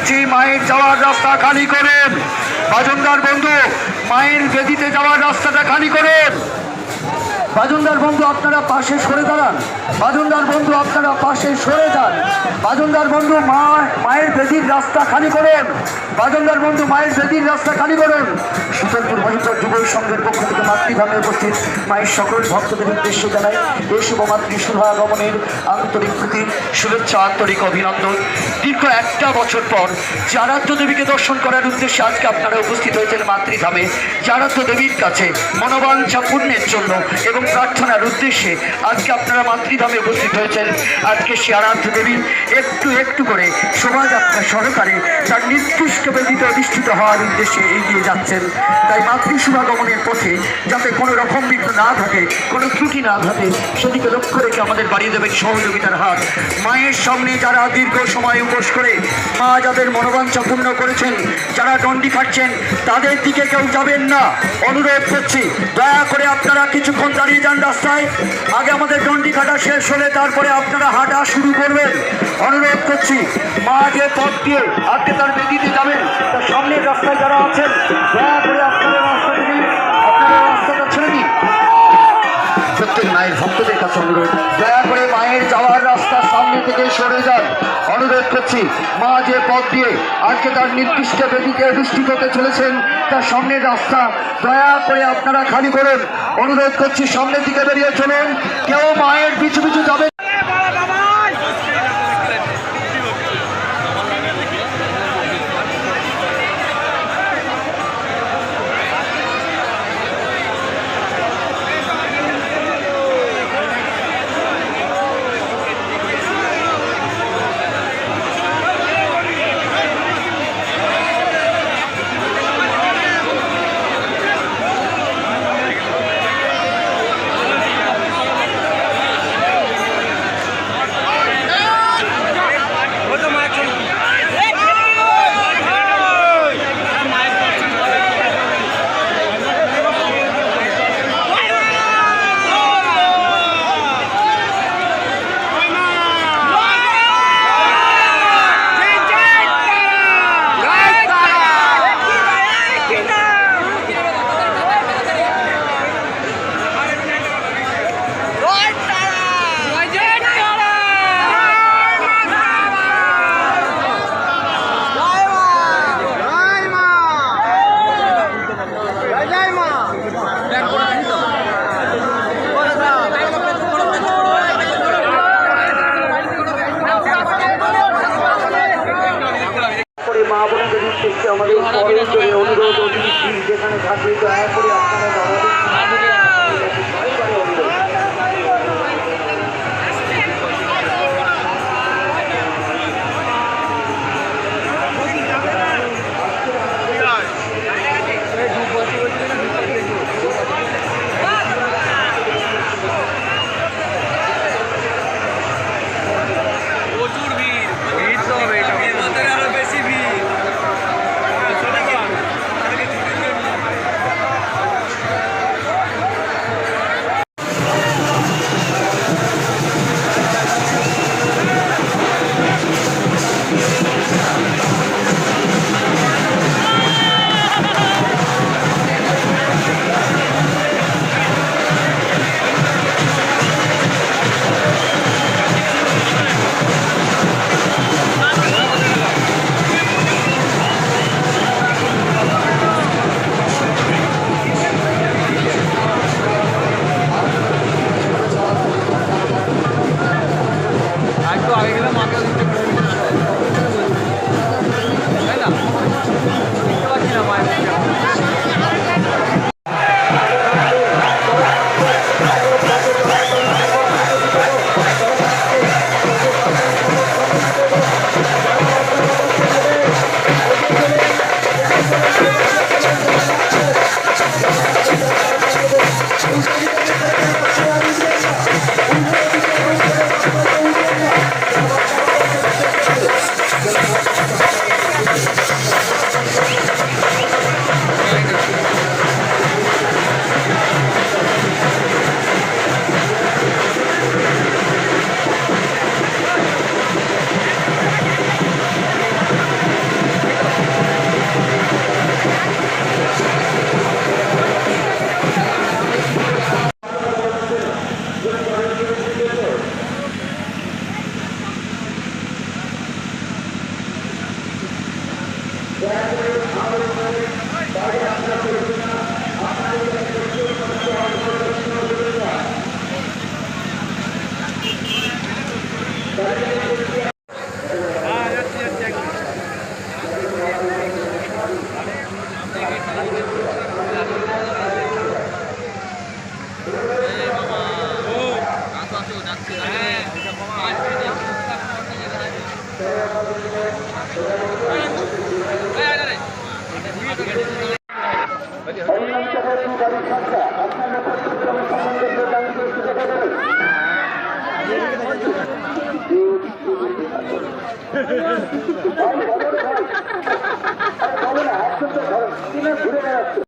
করছি মায়ের যাওয়ার রাস্তা খালি করুন। বাজনদার বন্ধু মায়ের বেদিতে যাওয়ার রাস্তাটা খালি করুন। বাজনদার বন্ধু আপনারা পাশে সরে দাঁড়ান। বাজনদার বন্ধু আপনারা পাশে সরে যান। বাজনদার বন্ধু মায়ের বেদির রাস্তা খালি করুন। বাজনদার বন্ধু মায়ের বেদির রাস্তা খালি করুন। শীতলপুর মহিপুর যুব সংঘের পক্ষ থেকে মাতৃধামে উপস্থিত মায়ের সকল ভক্তদের উদ্দেশ্যে জানাই এই শুভ মাতৃ শুভাগমনের আন্তরিক প্রীতি, শুভেচ্ছা, আন্তরিক অভিনন্দন। দীর্ঘ একটা বছর পর আরাধ্য দেবীকে দর্শন করার উদ্দেশ্যে আজকে আপনারা উপস্থিত হয়েছেন মাতৃধামে। আরাধ্য দেবীর কাছে মনোবাঞ্ছা পূর্ণের জন্য এবং প্রার্থনার উদ্দেশ্যে আজকে আপনারা মাতৃধামে উপস্থিত হয়েছেন। আজকে সে আরাধ্য দেবী একটু একটু করে শোভাযাত্রা সহকারে তার নির্দিষ্ট বেদিতে অধিষ্ঠিত হওয়ার উদ্দেশ্যে এগিয়ে যাচ্ছেন। তাই মাতৃ শুভাগমনের পথে যাতে কোনো রকম বিঘ্ন না থাকে, কোনো ত্রুটি না থাকে, সেদিকে লক্ষ্য রেখে আমাদের বাড়িয়ে দেবেন সহযোগিতার হাত। মায়ের সামনে যারা দীর্ঘ সময় উপোস করে মা যাদের মনোবাঞ্ছা পূর্ণ করেছেন, যারা দণ্ডি খাটছেন, তাদের দিকে কেউ যাবেন না, অনুরোধ করছি। দয়া করে আপনারা কিছুক্ষণ দাঁড়িয়ে যান রাস্তায়। আগে আমাদের দণ্ডি কাটা শেষ হলে তারপরে আপনারা হাঁটা শুরু করবেন। অনুরোধ করছি, মা যে পথ দিয়ে আজকে তার বেদিতে যাবেন, তার সামনের রাস্তায় যারা আছেন, দয়া করে আপনারা রাস্তাটা ছেড়ে দিন। প্রত্যেক মায়ের ভক্তদের কাছে অনুরোধ, দয়া করে মায়ের যাওয়ার রাস্তার সামনে থেকে সরে যান। অনুরোধ করছি, মা যে পথ দিয়ে আজকে তার নির্দিষ্ট বেদিতে অধিষ্ঠিত হতে চলেছেন, তার সামনের রাস্তা দয়া করে আপনারা খালি করুন। অনুরোধ করছি, সামনের দিকে বেরিয়ে চলুন, কেউ মায়ের পিছু পিছু যাবে। মা বোনদের উদ্দেশ্যে আমাদের অনুরোধ, যেখানে থাকবে দয়া করে আপনারা ঘুরে বেড়াচ্ছে।